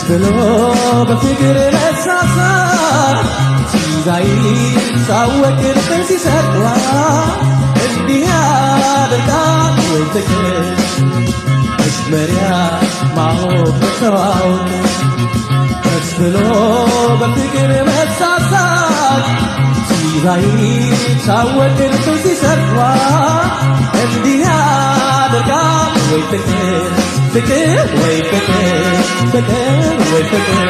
ብሎ በፍቅር መሳሳት ሲዛይ ሳወቅር ሲሰራ እንዲህ ያደርጋል ወይ ፍቅር መጀመሪያ ማወቅ መተዋወቅ ደስ ብሎ በፍቅር መሳሳት ሲዛይ ሳወቅር ሲሰራ እንዲህ ያደርጋል ወይ ፍቅር ፍቅር ወይ ፍቅር ፍቅር ወይ ፍቅር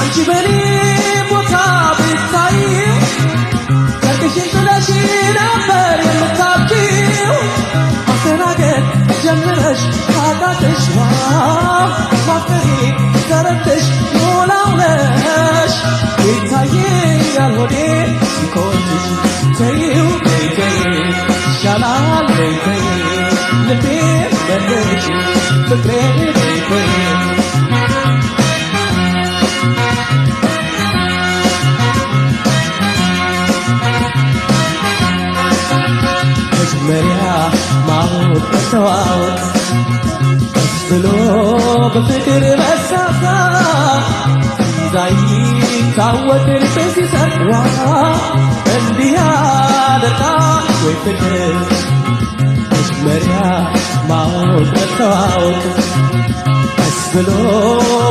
አንቺ በኔ ቦታ ብታይ ከልክሽን ጥለሽ ነበር የምታብጂው ማስተናገድ ጀምረሽ ካቃተሽ ማፍቀሬ ተረድተሽ ሞላውነሽ ይታየኛል ሆዴ ሲቆጭሽ ተይው ተይ ይሻላል ተይ ልቤ በለሽ ፍቅሬ ተይ መጀመሪያ ማወቅ መተዋወቅ ደስ ብሎ በፍቅር መሳሳት ሲዛይ ካወቅን ሲሰራ እንዲህ ያደርጋል ወይ ፍቅር መጀመሪያ ማወቅ መተዋወቅ ደስ ብሎ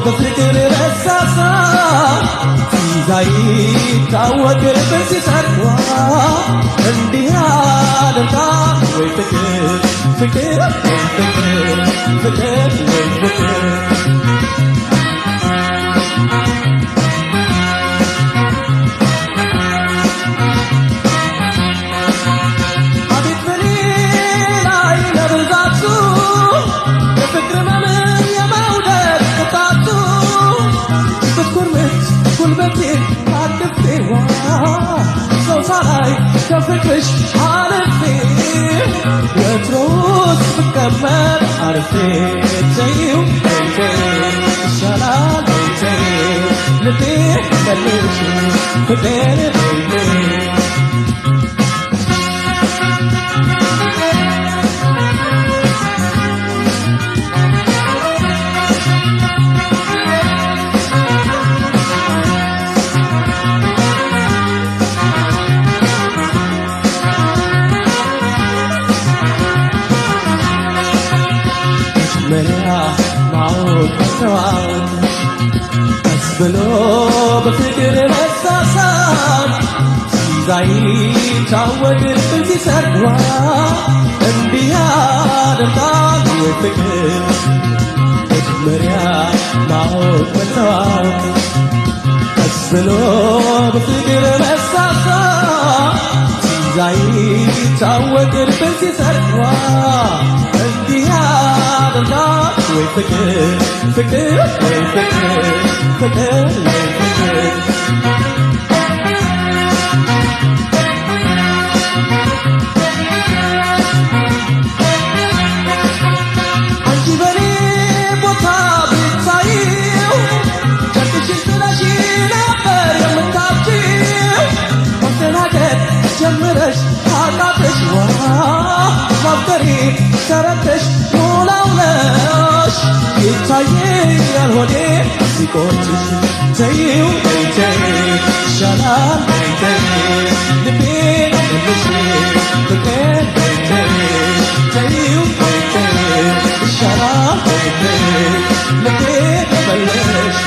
በፍቅር መሳሳት ሲዛይ ካወቅን ሲሰራ እንዲህ ያደርጋል ወይ ፍቅር ፍቅር ወይ ፍቅር ፍቅር ወይ ፍቅር ከፍቅርሽ አልፌ ወትሮስ ብቀመጥ አርፌ ተይው ይሻላል ተይው ልቤ መልሽ ፍቅር መተዋወቅ ደስ ብሎ በፍቅር መሳሳት ሲዛይ ካወቅን ሲሰራ እንዲህ ያደርጋል ወይ ፍቅር መጀመሪያ ማወቅ መተዋወቅ ደስ ብሎ በፍቅር መሳሳት ሲዛይ ካወቅን ሲሰራ እንዲህ ያደርጋል ወይ ፍቅር ፍቅር ወይ ፍቅር ፍቅር ወይ ፍቅር አንቺ በኔ ቦታ ብታዪው ከልክሽን ጥለሽ ነበር የምታብጂው ማስተናገድ ጀምረሽ ካቃተሽ ማፍቀሬ ተረድተሽ ሞላውነሽ ይታየኛል ሆዴ ሲቆጭሽ ተይው ተይ ይሻላል ተይ ልቤ መልሽ ፍቅር ተይው ተይ ይሻላል ተይ ልቤ መልሽ